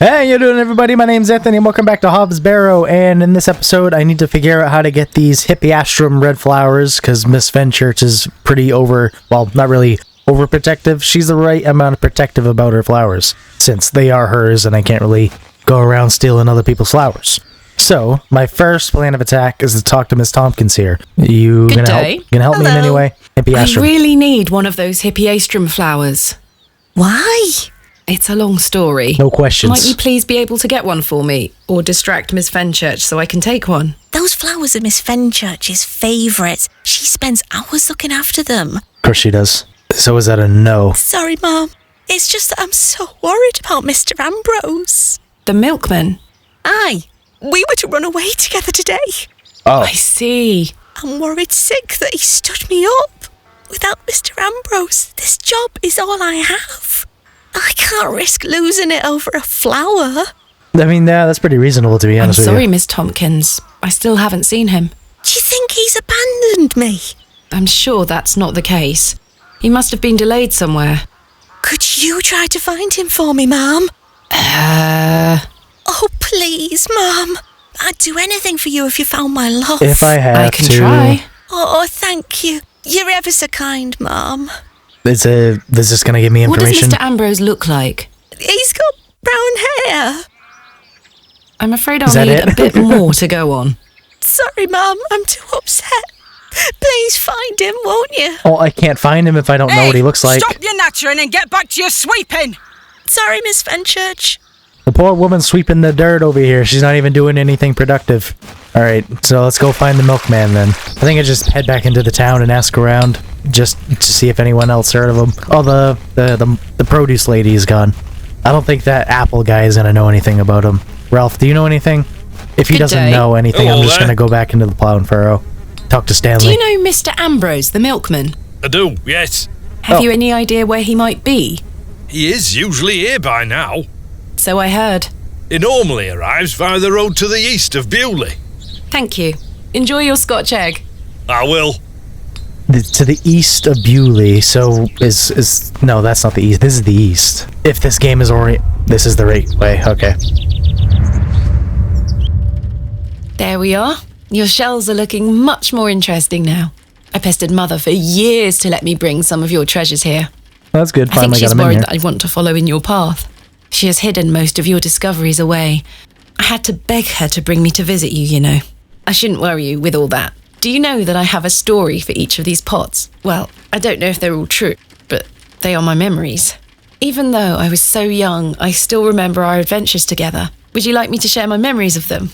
Hey, how you doing, everybody? My name's Anthony, and welcome back to Hobbs Barrow. And in this episode, I need to figure out how to get these hippiastrum red flowers, because Miss Fenchurch is pretty not really overprotective. She's the right amount of protective about her flowers, since they are hers, and I can't really go around stealing other people's flowers. So, my first plan of attack is to talk to Miss Tompkins here. You Good gonna day. help? Gonna help me in any way? Hippiastrum. I really need one of those hippiastrum flowers. Why? It's a long story. No questions. Might you please be able to get one for me, or distract Miss Fenchurch so I can take one? Those flowers are Miss Fenchurch's favourites. She spends hours looking after them. Of course she does. So is that a no? Sorry, Mum. It's just that I'm so worried about Mr. Ambrose. The milkman? Aye. We were to run away together today. Oh. I see. I'm worried sick that he stood me up. Without Mr. Ambrose, this job is all I have. I can't risk losing it over a flower. I mean, yeah, that's pretty reasonable, to be I'm honest with sorry, you. Miss Tompkins. I still haven't seen him. Do you think he's abandoned me? I'm sure that's not the case. He must have been delayed somewhere. Could you try to find him for me, Mum? Oh, please, Mum. I'd do anything for you if you found my love. If I have I can to... try. Oh, thank you. You're ever so kind, Mum. Is this going to give me What information? does Mr. Ambrose look like? He's got brown hair. I'm afraid Is I'll that need it? a bit more to go on. Sorry, Mum. I'm too upset. Please find him, won't you? Oh, I can't find him if I don't know what he looks like. Stop your nattering and get back to your sweeping! Sorry, Miss Fenchurch. The poor woman's sweeping the dirt over here. She's not even doing anything productive. Alright, so let's go find the milkman then. I think I just head back into the town and ask around, just to see if anyone else heard of him. Oh, the produce lady is gone. I don't think that apple guy is gonna know anything about him. Ralph, do you know anything? If he Good doesn't day. know anything, Hello I'm just there. gonna go back into the Plough and Furrow. Talk to Stanley. Do you know Mr. Ambrose, the milkman? I do, yes. Have Oh. you any idea where he might be? He is usually here by now. So I heard. He normally arrives via the road to the east of Bewley. Thank you. Enjoy your Scotch egg. I will. To the east of Bewley, so no, that's not the east. This is the east. If this game is this is the right way. Okay. There we are. Your shells are looking much more interesting now. I pestered Mother for years to let me bring some of your treasures here. That's good. I think Finally got she's him in worried here. that I want to follow in your path. She has hidden most of your discoveries away. I had to beg her to bring me to visit you, you know. I shouldn't worry you with all that. Do you know that I have a story for each of these pots? Well, I don't know if they're all true, but they are my memories. Even though I was so young, I still remember our adventures together. Would you like me to share my memories of them?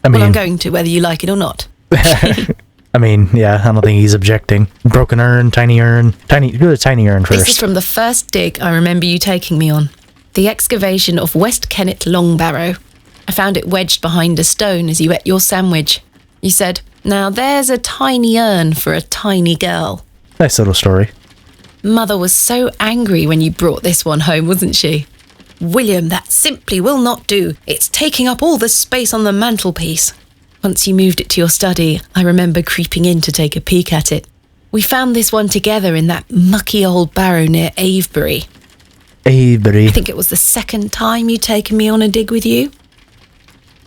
I mean, Well, I'm going to, whether you like it or not. I mean, yeah, I don't think he's objecting. Broken urn, tiny urn. Do the tiny urn first. This is from the first dig I remember you taking me on. The excavation of West Kennet Long Barrow. I found it wedged behind a stone as you ate your sandwich. You said, "Now there's a tiny urn for a tiny girl." Nice little story. Mother was so angry when you brought this one home, wasn't she? "William, that simply will not do. It's taking up all the space on the mantelpiece." Once you moved it to your study, I remember creeping in to take a peek at it. We found this one together in that mucky old barrow near Avebury. Avebury. I think it was the second time you'd taken me on a dig with you.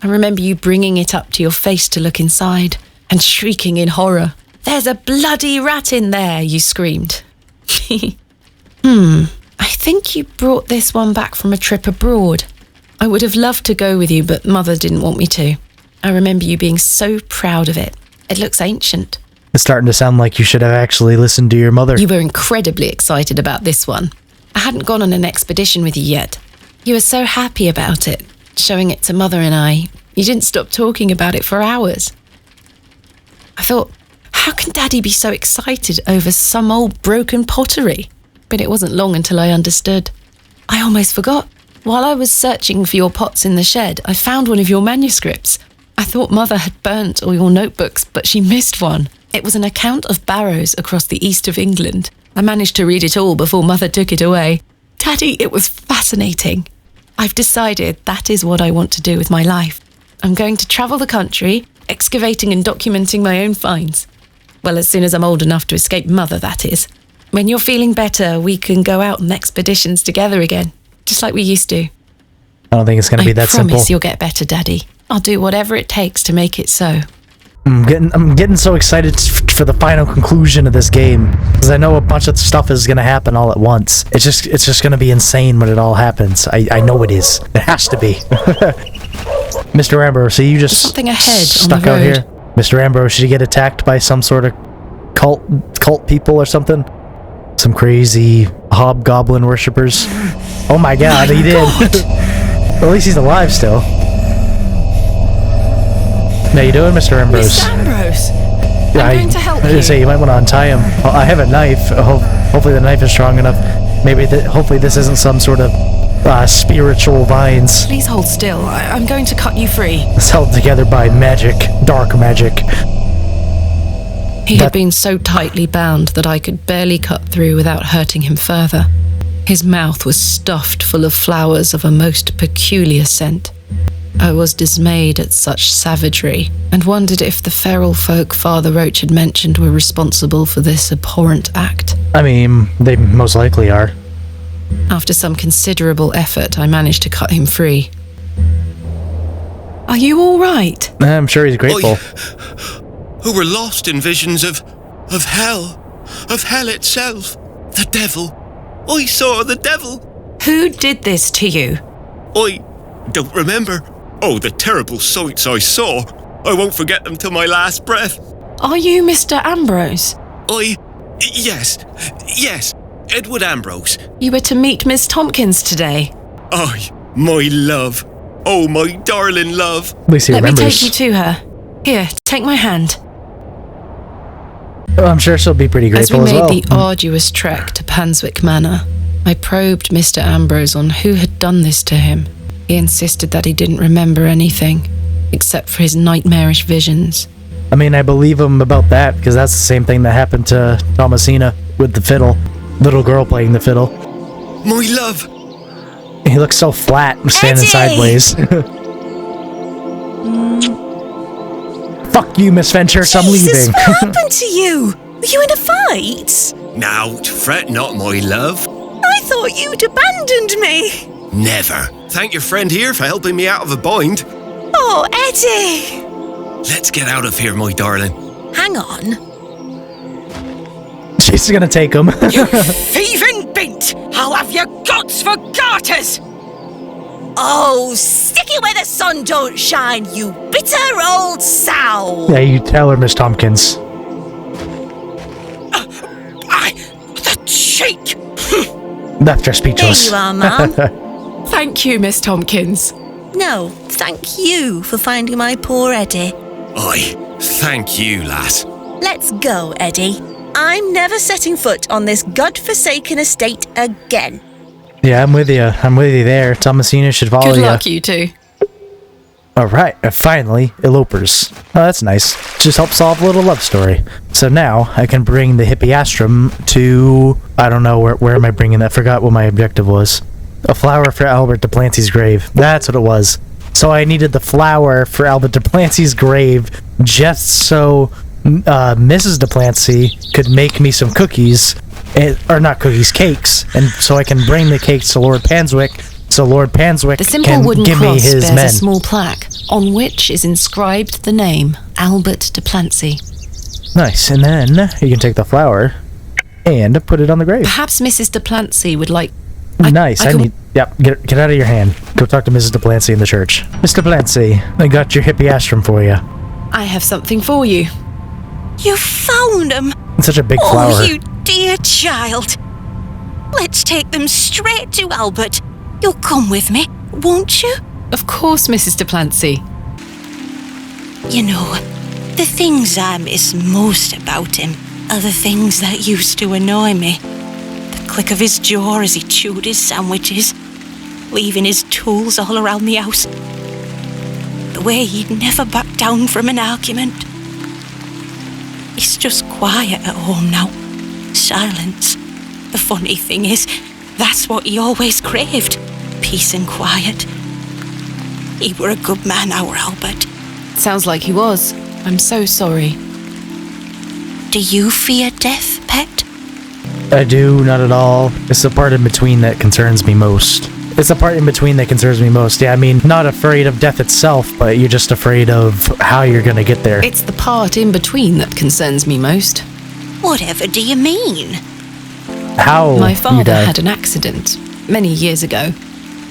I remember you bringing it up to your face to look inside and shrieking in horror. "There's a bloody rat in there," you screamed. I think you brought this one back from a trip abroad. I would have loved to go with you, but Mother didn't want me to. I remember you being so proud of it. It looks ancient. It's starting to sound like you should have actually listened to your mother. You were incredibly excited about this one. I hadn't gone on an expedition with you yet. You were so happy about it, showing it to Mother and I. You didn't stop talking about it for hours. I thought, how can Daddy be so excited over some old broken pottery? But it wasn't long until I understood. I almost forgot. While I was searching for your pots in the shed, I found one of your manuscripts. I thought Mother had burnt all your notebooks, but she missed one. It was an account of barrows across the east of England. I managed to read it all before Mother took it away. Daddy, it was fascinating. I've decided that is what I want to do with my life. I'm going to travel the country, excavating and documenting my own finds. Well, as soon as I'm old enough to escape Mother, that is. When you're feeling better, we can go out on expeditions together again, just like we used to. I don't think it's going to be that simple. I promise you'll get better, Daddy. I'll do whatever it takes to make it so. I'm getting so excited for the final conclusion of this game, because I know a bunch of stuff is going to happen all at once. It's just going to be insane when it all happens. I know it is. It has to be. Mr. Ambrose, so you just There's something ahead stuck on the road. out here. Mr. Ambrose, should you get attacked by some sort of cult people or something? Some crazy hobgoblin worshippers? Oh my god, he did. Well, at least he's alive still. How you doing, Mr. Ambrose? Mr. Ambrose, Yeah, I'm going to help I was you. gonna say, you might want to untie him. Oh, I have a knife. Hopefully the knife is strong enough. Maybe hopefully this isn't some sort of spiritual vines. Please hold still. I'm going to cut you free. It's held together by magic, dark magic. He had been so tightly bound that I could barely cut through without hurting him further. His mouth was stuffed full of flowers of a most peculiar scent. I was dismayed at such savagery, and wondered if the feral folk Father Roach had mentioned were responsible for this abhorrent act. I mean, they most likely are. After some considerable effort, I managed to cut him free. Are you all right? I'm sure he's grateful. Who were lost in visions of hell itself, the devil. I saw the devil. Who did this to you? I don't remember. Oh, the terrible sights I saw. I won't forget them till my last breath. Are you Mr. Ambrose? Yes, Edward Ambrose. You were to meet Miss Tompkins today. My love. Oh, my darling love. At least he Let me remembers. take you to her. Here, take my hand. Oh, I'm sure she'll be pretty As we grateful as made well. the arduous trek to Panswick Manor, I probed Mr. Ambrose on who had done this to him. He insisted that he didn't remember anything, except for his nightmarish visions. I mean, I believe him about that, because that's the same thing that happened to Thomasina with the fiddle. Little girl playing the fiddle. My love. He looks so flat, standing Eddie! sideways. Fuck you, Miss Fenchurch, I'm Jesus, leaving. what happened to you? Were you in a fight? Now, fret not, my love. I thought you'd abandoned me. Never. Thank your friend here for helping me out of a bind. Oh, Eddie. Let's get out of here, my darling. Hang on. She's gonna take him. You thieving bint! I'll have your guts for garters! Oh, stick it where the sun don't shine, you bitter old sow. Yeah, you tell her, Miss Tompkins. The cheek! Left her There speechless. you are, Mum. Thank you, Miss Tompkins. No, thank you for finding my poor Eddie. Aye, thank you, lass. Let's go, Eddie. I'm never setting foot on this godforsaken estate again. Yeah, I'm with you. I'm with you there. Thomasina should follow Good you. luck, you two. Alright, finally, elopers. Oh, that's nice. Just help solve a little love story. So now, I can bring the hippiastrum to... I don't know, where am I bringing that? I forgot what my objective was. A flower for Albert de Plancy's grave. That's what it was. So I needed the flower for Albert de Plancy's grave just so Mrs. de Plancy could make me some cookies. Or not cookies, cakes. And so I can bring the cakes to Lord Panswick, so Lord Panswick The simple can wooden give me cross his bears men. a small plaque, on which is inscribed the name Albert de Plancy. Nice, and then you can take the flower and put it on the grave. Perhaps Mrs. de Plancy would like... Nice, I could- need... Yep, get out of your hand. Go talk to Mrs. de Plancy in the church. Mr. Plancy, I got your hippiastrum for you. I have something for you. You found them. It's such a big Oh, flower. you dear child. Let's take them straight to Albert. You'll come with me, won't you? Of course, Mrs. de Plancy. You know, the things I miss most about him are the things that used to annoy me. The click of his jaw as he chewed his sandwiches, leaving his tools all around the house. The way he'd never back down from an argument. He's just quiet at home now. Silence. The funny thing is, that's what he always craved. Peace and quiet. He were a good man, our Albert. Sounds like he was. I'm so sorry. Do you fear death, pet? I do, not at all. It's the part in between that concerns me most. It's the part in between that concerns me most. Yeah, I mean, not afraid of death itself, but you're just afraid of how you're gonna get there. It's the part in between that concerns me most. Whatever do you mean? How My you father die. had an accident many years ago.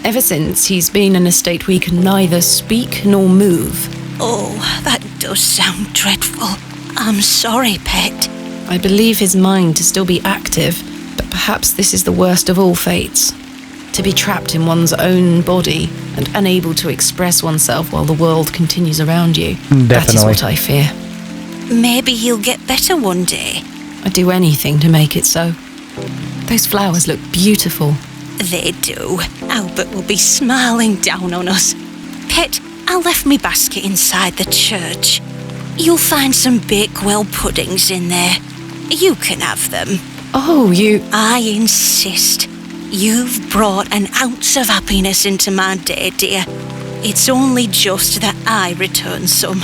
Ever since, he's been in a state where he can neither speak nor move. Oh, that does sound dreadful. I'm sorry, Pet. I believe his mind to still be active, but perhaps this is the worst of all fates. To be trapped in one's own body and unable to express oneself while the world continues around you. That is Definitely. what I fear. Maybe he'll get better one day. I'd do anything to make it so. Those flowers look beautiful. They do. Albert will be smiling down on us. Pet, I left me basket inside the church. You'll find some Bakewell puddings in there. You can have them. Oh, you... I insist. You've brought an ounce of happiness into my day, dear. It's only just that I return some.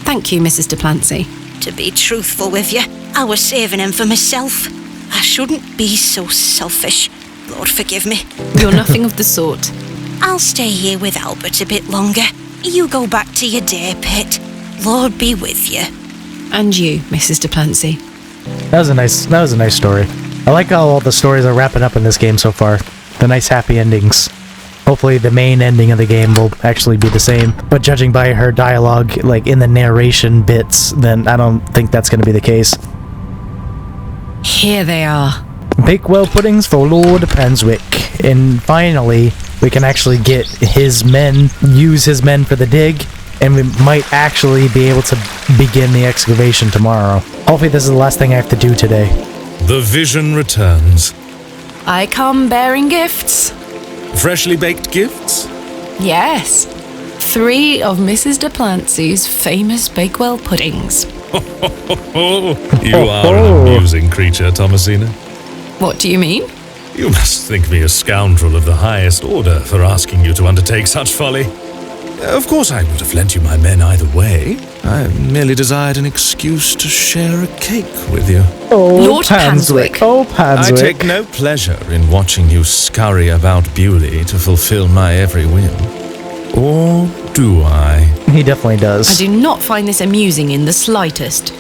Thank you, Mrs. Duplancy. To be truthful with you, I was saving them for myself. I shouldn't be so selfish. Lord forgive me. You're nothing of the sort. I'll stay here with Albert a bit longer. You go back to your day, Pet. Lord be with you. And you, Mrs. Duplancy. That was a nice story. I like how all the stories are wrapping up in this game so far. The nice happy endings. Hopefully the main ending of the game will actually be the same. But judging by her dialogue, like in the narration bits, then I don't think that's going to be the case. Here they are. Bakewell puddings for Lord Panswick. And finally, we can actually get his men, use his men for the dig, and we might actually be able to begin the excavation tomorrow. Hopefully this is the last thing I have to do today. The vision returns. I come bearing gifts. Freshly baked gifts? Yes. 3 of Mrs. Duplancy's famous Bakewell puddings. Oh, you are an amusing creature, Thomasina. What do you mean? You must think me a scoundrel of the highest order for asking you to undertake such folly. Of course I would have lent you my men either way. I merely desired an excuse to share a cake with you. Oh, Lord Panswick. Oh, Panswick. I take no pleasure in watching you scurry about Bewley to fulfill my every whim. Or do I? He definitely does. I do not find this amusing in the slightest.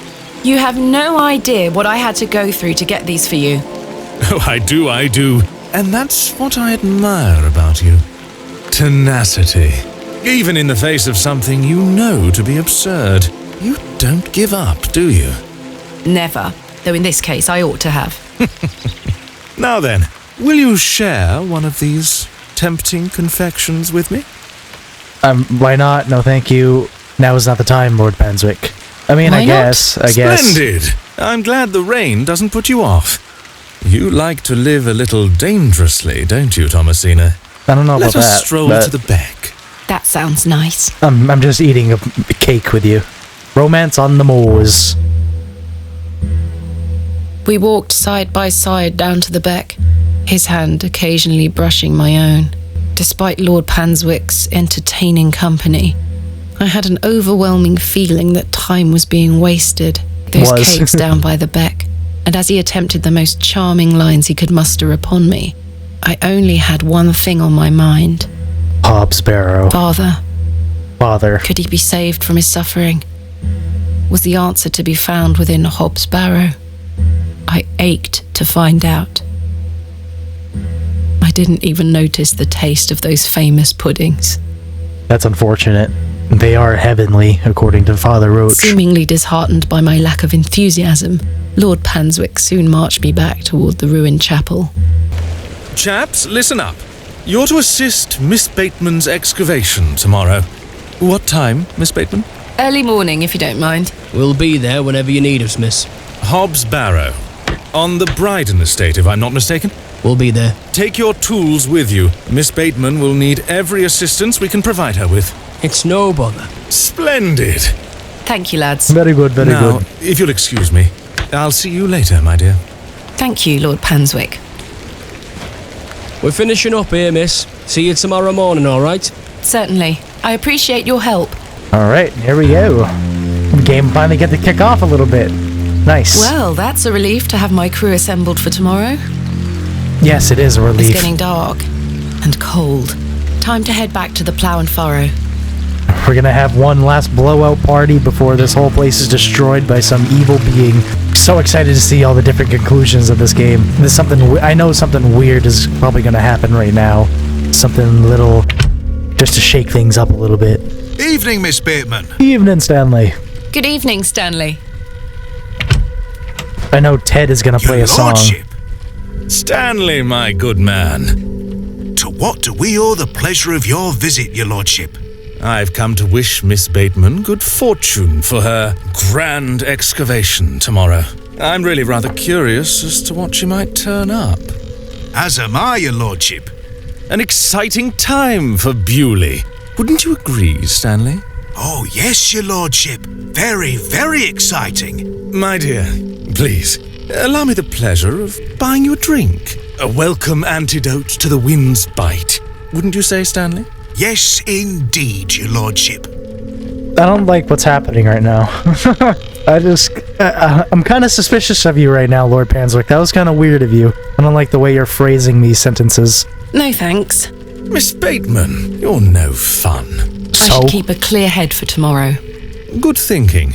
You have no idea what I had to go through to get these for you. Oh, I do. And that's what I admire about you. Tenacity. Even in the face of something you know to be absurd. You don't give up, do you? Never. Though in this case, I ought to have. Now then, will you share one of these tempting confections with me? Why not? No, thank you. Now is not the time, Lord Panswick. I mean, Why I guess. Splendid! I'm glad the rain doesn't put you off. You like to live a little dangerously, don't you, Thomasina? I don't know Let about us that. stroll but to the beck. That sounds nice. I'm just eating a cake with you. Romance on the moors. We walked side by side down to the beck, his hand occasionally brushing my own. Despite Lord Panswick's entertaining company, I had an overwhelming feeling that time was being wasted. Those cakes down by the beck, and as he attempted the most charming lines he could muster upon me, I only had one thing on my mind. Hobbs Barrow. Father. Could he be saved from his suffering? Was the answer to be found within Hobbs Barrow? I ached to find out. I didn't even notice the taste of those famous puddings. That's unfortunate. They are heavenly, according to Father Roach. Seemingly disheartened by my lack of enthusiasm, Lord Panswick soon marched me back toward the ruined chapel. Chaps, listen up. You're to assist Miss Bateman's excavation tomorrow. What time, Miss Bateman? Early morning, if you don't mind. We'll be there whenever you need us, miss. Hobbs Barrow. On the Bryden estate, if I'm not mistaken. We'll be there. Take your tools with you. Miss Bateman will need every assistance we can provide her with. It's no bother. Splendid. Thank you, lads. Very good, very Now, good. if you'll excuse me, I'll see you later, my dear. Thank you, Lord Panswick. We're finishing up here, miss. See you tomorrow morning, all right? Certainly. I appreciate your help. Alright, here we go. The game finally get to kick off a little bit. Nice. Well, that's a relief to have my crew assembled for tomorrow. Yes, it is a relief. It's getting dark. and cold. Time to head back to the Plough and Furrow. We're gonna have one last blowout party before this whole place is destroyed by some evil being. So excited to see all the different conclusions of this game. There's something, I know something weird is probably gonna happen right now. Something little, just to shake things up a little bit. Evening, Miss Bateman. Evening, Stanley. Good evening, Stanley. I know Ted is gonna play a song. Lordship, Stanley, my good man. to what do we owe the pleasure of your visit, your lordship? I've come to wish Miss Bateman good fortune for her grand excavation tomorrow. I'm really rather curious as to what she might turn up. As am I, your lordship. An exciting time for Bewley. Wouldn't you agree, Stanley? Oh, yes, your lordship. Very, very exciting. My dear, please, allow me the pleasure of buying you a drink. A welcome antidote to the wind's bite. Wouldn't you say, Stanley? Yes, indeed, your lordship. I don't like what's happening right now. I'm kind of suspicious of you right now, Lord Panswick. That was kind of weird of you. I don't like the way you're phrasing these sentences. No thanks. Miss Bateman, you're no fun. I So, should keep a clear head for tomorrow. Good thinking.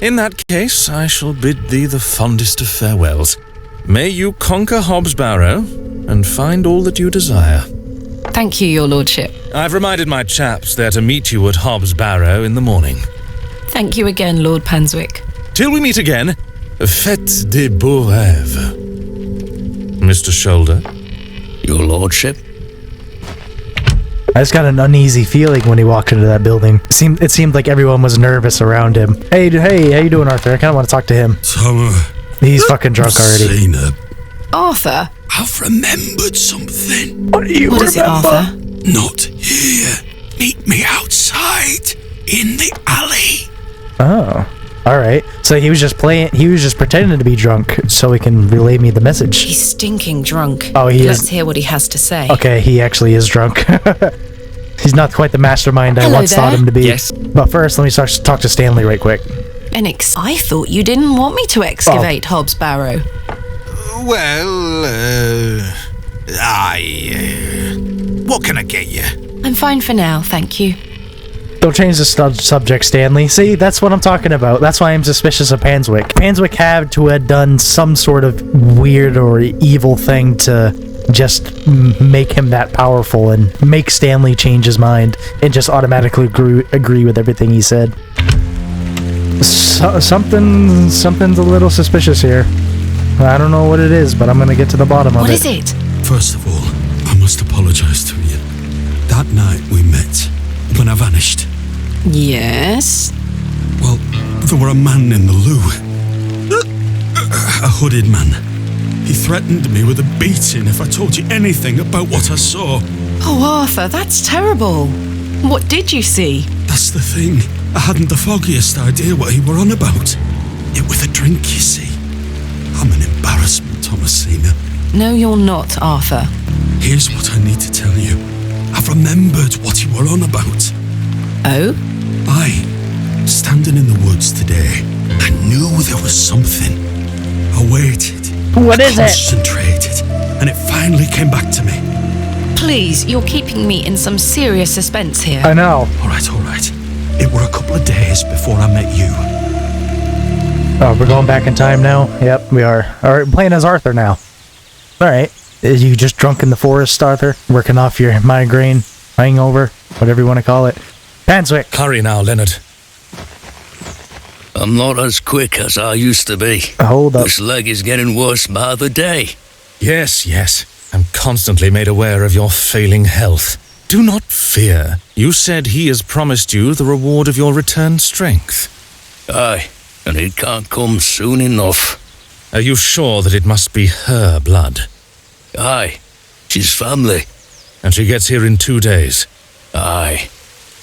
In that case, I shall bid thee the fondest of farewells. May you conquer Hobbs Barrow and find all that you desire. Thank you, your lordship. I've reminded my chaps they're to meet you at Hobbs Barrow in the morning. Thank you again, Lord Panswick. Till we meet again, faites des beaux rêves. Mr. Shoulder? Your lordship? I just got an uneasy feeling when he walked into that building. It seemed like everyone was nervous around him. Hey, how you doing, Arthur? I kind of want to talk to him. He's fucking drunk already. Thomasina, Arthur? I've remembered something. What do you What is it, Arthur? Not here. Meet me outside, in the alley. Oh, all right. So he was just pretending to be drunk so he can relay me the message. He's stinking drunk. Oh, he is. Let's hear what he has to say. Okay, he actually is drunk. He's not quite the mastermind I Hello once thought there. him to be. Yes. But first, let me talk to Stanley right quick. I thought you didn't want me to excavate Hobbs Barrow. Well, what can I get you? I'm fine for now, thank you. Don't change the subject, Stanley. See, that's what I'm talking about. That's why I'm suspicious of Panswick. Panswick had to have done some sort of weird or evil thing to just make him that powerful and make Stanley change his mind and just automatically agree with everything he said. Something's a little suspicious here. I don't know what it is, but I'm gonna get to the bottom of it. What is it? First of all, I must apologize to you. That night we met, when I vanished. Yes? Well, there were a man in the loo. A hooded man. He threatened me with a beating if I told you anything about what I saw. Oh, Arthur, that's terrible. What did you see? That's the thing. I hadn't the foggiest idea what he were on about. It was a drink, you see. I'm an embarrassment, Thomasina. No, you're not, Arthur. Here's what I need to tell you. I've remembered what he were on about. Oh? Standing in the woods today, I knew there was something. I waited. What is it? Concentrated, and it finally came back to me. Please, you're keeping me in some serious suspense here. I know. All right. It were a couple of days before I met you. Oh, we're going back in time now? Yep, we are. Alright, playing as Arthur now. Alright. Is you just drunk in the forest, Arthur? Working off your migraine, hangover, whatever you want to call it. Panswick! Hurry now, Leonard. I'm not as quick as I used to be. Hold up. This leg is getting worse by the day. Yes. I'm constantly made aware of your failing health. Do not fear. You said he has promised you the reward of your returned strength. Aye, and it can't come soon enough. Are you sure that it must be her blood? Aye, she's family. And she gets here in 2 days. Aye.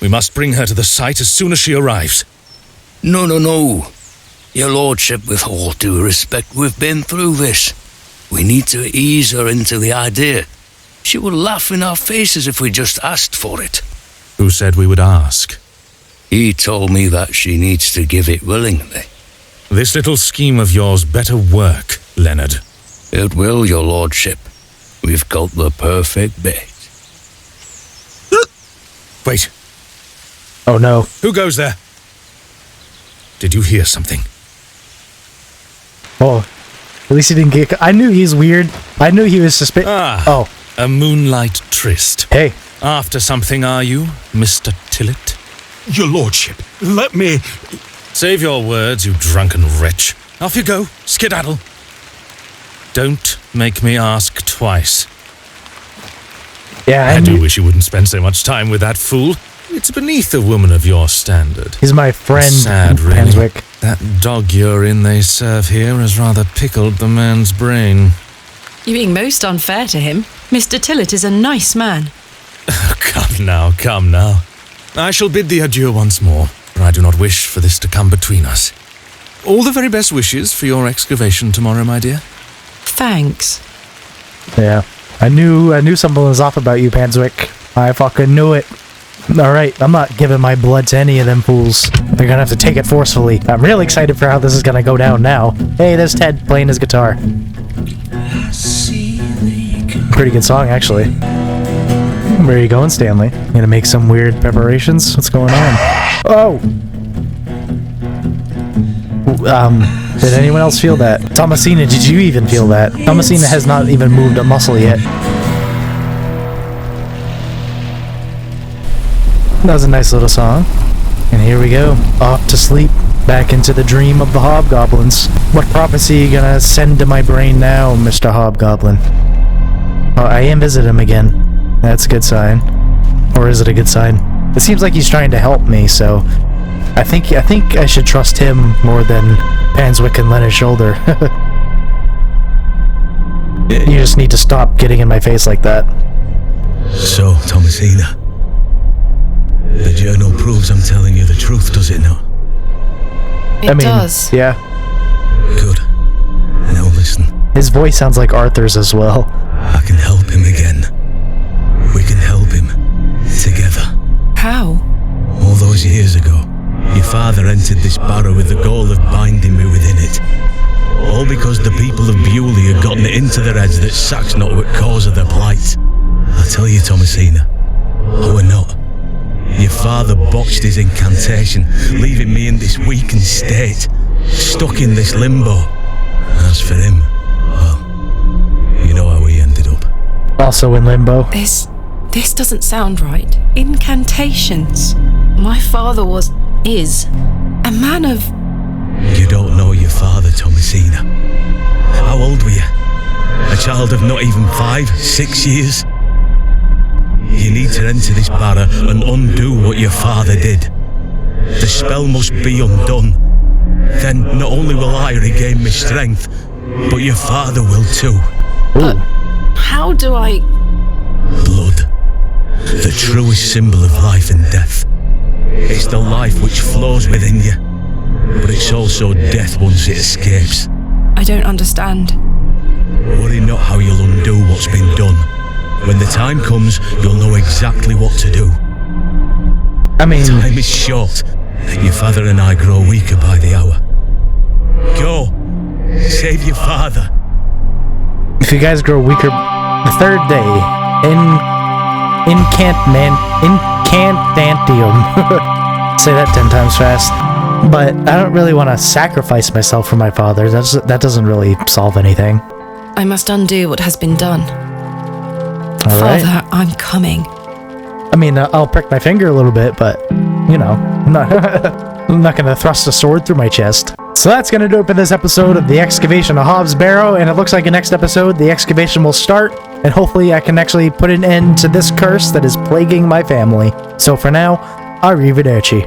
We must bring her to the site as soon as she arrives. No. Your lordship, with all due respect, we've been through this. We need to ease her into the idea. She would laugh in our faces if we just asked for it. Who said we would ask? He told me that she needs to give it willingly. This little scheme of yours better work, Leonard. It will, your lordship. We've got the perfect bait. Wait, Oh no. who goes there? Did you hear something? Oh, at least he didn't get... I knew he was weird. I knew he was suspicious. Oh, A moonlight tryst. hey. After something, are you, Mr. Tillett? Your lordship, let me... Save your words, you drunken wretch. Off you go, skedaddle. Don't make me ask twice. Yeah, I do wish you wouldn't spend so much time with that fool. It's beneath a woman of your standard. He's my friend, Sad, really. Panswick. That dog urine they serve here has rather pickled the man's brain. You're being most unfair to him. Mr. Tillett is a nice man. Come now. I shall bid thee adieu once more, for I do not wish for this to come between us. All the very best wishes for your excavation tomorrow, my dear. Thanks. Yeah. I knew something was off about you, Panswick. I fucking knew it. Alright, I'm not giving my blood to any of them fools. They're gonna have to take it forcefully. I'm really excited for how this is gonna go down now. Hey, there's Ted playing his guitar. Pretty good song, actually. Where are you going, Stanley? You gonna make some weird preparations? What's going on? Oh! Did anyone else feel that? Thomasina, did you even feel that? Thomasina has not even moved a muscle yet. That was a nice little song. And here we go. Off to sleep. Back into the dream of the hobgoblins. What prophecy are you gonna send to my brain now, Mr. Hobgoblin? Oh, I am visiting him again. That's a good sign. Or is it a good sign? It seems like he's trying to help me, so... I think I should trust him more than Panswick and Leonard's shoulder. You just need to stop getting in my face like that. So, Thomasina, the journal proves I'm telling you the truth, does it not? It does. Yeah. Good. Now listen. His voice sounds like Arthur's as well. I can help him again. We can help him. Together. How? All those years ago, your father entered this barrow with the goal of binding me within it. All because the people of Bewley had gotten it into their heads that Sack's not what cause of their plight. I tell you, Thomasina, we're not. Your father botched his incantation, leaving me in this weakened state, stuck in this limbo. As for him, well, you know how he ended up. Also in limbo. This doesn't sound right. Incantations. My father is a man of... You don't know your father, Thomasina. How old were you? A child of not even 5, 6 years? You need to enter this barrow and undo what your father did. The spell must be undone. Then not only will I regain my strength, but your father will too. How do I... Blood. The truest symbol of life and death. It's the life which flows within you, but it's also death once it escapes. I don't understand. Worry not how you'll undo what's been done. When the time comes, you'll know exactly what to do. I mean... Time is short. Your father and I grow weaker by the hour. Go. Save your father. If you guys grow weaker... The third day. Incantantium. Say that 10 times fast. But I don't really want to sacrifice myself for my father. That doesn't really solve anything. I must undo what has been done. All right. Father, I'm coming. I mean, I'll prick my finger a little bit, but, you know, I'm not going to thrust a sword through my chest. So that's going to do it for this episode of the Excavation of Hobbs Barrow, and it looks like in next episode, the excavation will start, and hopefully I can actually put an end to this curse that is plaguing my family. So for now, arrivederci.